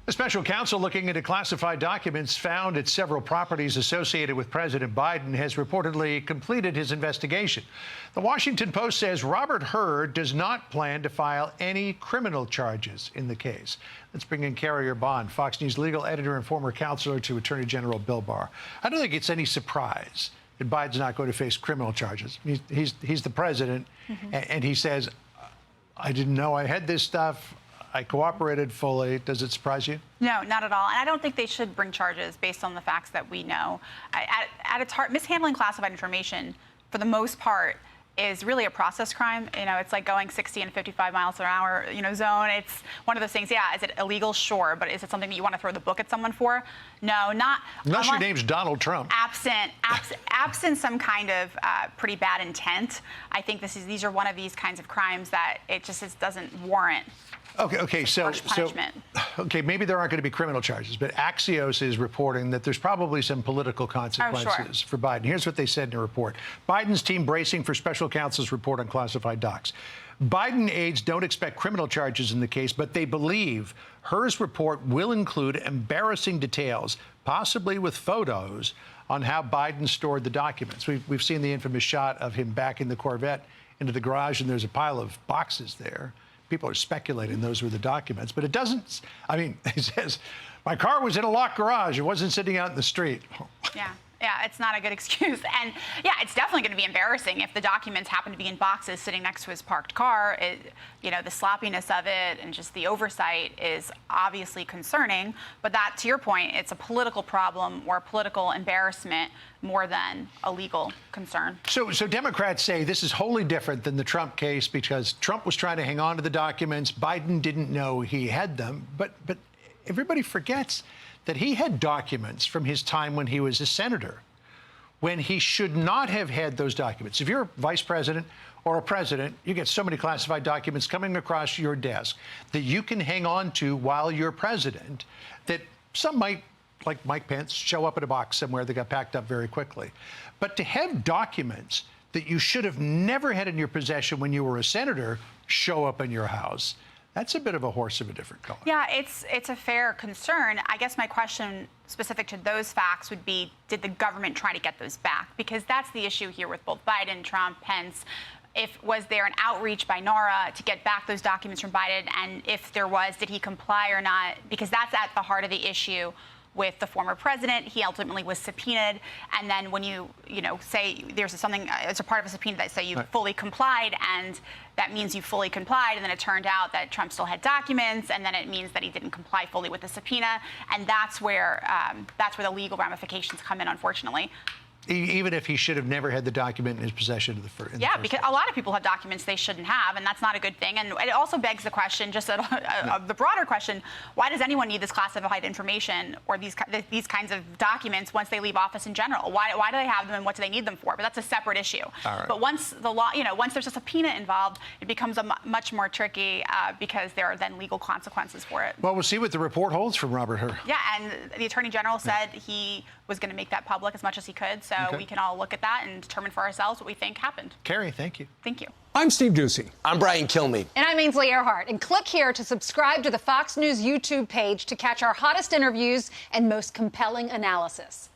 A special counsel looking into classified documents found at several properties associated with President Biden has reportedly completed his investigation. The Washington Post says Robert Hur does not plan to file any criminal charges in the case. Let's bring in Kerri Urbahn, Fox News legal editor and former counselor to Attorney General Bill Barr. I don't think it's any surprise that Biden's not going to face criminal charges. He's the president, and he says, I didn't know I had this stuff. I cooperated fully. Does it surprise you? No, not at all. And I don't think they should bring charges based on the facts that we know. At its heart, mishandling classified information, for the most part, is really a process crime. You know, it's like going 60 and 55 miles an hour, zone. It's one of those things. Yeah, is it illegal? Sure. But is it something that you want to throw the book at someone for? No, not. Unless your name's Donald Trump. Absent some kind of pretty bad intent. I think these are one of these kinds of crimes that it doesn't warrant. Okay, so maybe there aren't going to be criminal charges, but Axios is reporting that there's probably some political consequences for Biden. Here's what they said in a report. Biden's team bracing for special counsel's report on classified docs. Biden aides don't expect criminal charges in the case, but they believe Hur's report will include embarrassing details, possibly with photos, on how Biden stored the documents. We've seen the infamous shot of him backing the Corvette into the garage, and there's a pile of boxes there. People are speculating those were the documents, but it doesn't. I mean, he says, my car was in a locked garage. It wasn't sitting out in the street. Yeah, it's not a good excuse. And yeah, it's definitely going to be embarrassing if the documents happen to be in boxes sitting next to his parked car. The sloppiness of it and just the oversight is obviously concerning. But that, to your point, it's a political problem or a political embarrassment more than a legal concern. So Democrats say this is wholly different than the Trump case because Trump was trying to hang on to the documents. Biden didn't know he had them. But everybody forgets that he had documents from his time when he was a senator, when he should not have had those documents. If you're a vice president or a president, you get so many classified documents coming across your desk that you can hang on to while you're president that some might, like Mike Pence, show up in a box somewhere that got packed up very quickly. But to have documents that you should have never had in your possession when you were a senator show up in your house, that's a bit of a horse of a different color. Yeah, it's a fair concern. I guess my question specific to those facts would be, did the government try to get those back? Because that's the issue here with both Biden, Trump, Pence. Was there an outreach by NARA to get back those documents from Biden? And if there was, did he comply or not? Because that's at the heart of the issue with the former president. He ultimately was subpoenaed. And then when you say there's something, it's a part of a subpoena that say you fully complied, and that means you fully complied, and then it turned out that Trump still had documents, and then it means that he didn't comply fully with the subpoena. And that's where the legal ramifications come in, unfortunately. Even if he should have never had the document in his possession in the first because place. A lot of people have documents they shouldn't have, and that's not a good thing. And it also begs the question, the broader question, why does anyone need this classified information or these kinds of documents once they leave office in general? Why do they have them, and what do they need them for? But that's a separate issue. Right. But once the law, once there's a subpoena involved, it becomes much more tricky because there are then legal consequences for it. Well, we'll see what the report holds from Robert Hur. Yeah, and the Attorney General said he was going to make that public as much as he could, so we can all look at that and determine for ourselves what we think happened. Kerri, thank you. Thank you. I'm Steve Doocy. I'm Brian Kilmeade. And I'm Ainsley Earhart. And click here to subscribe to the Fox News YouTube page to catch our hottest interviews and most compelling analysis.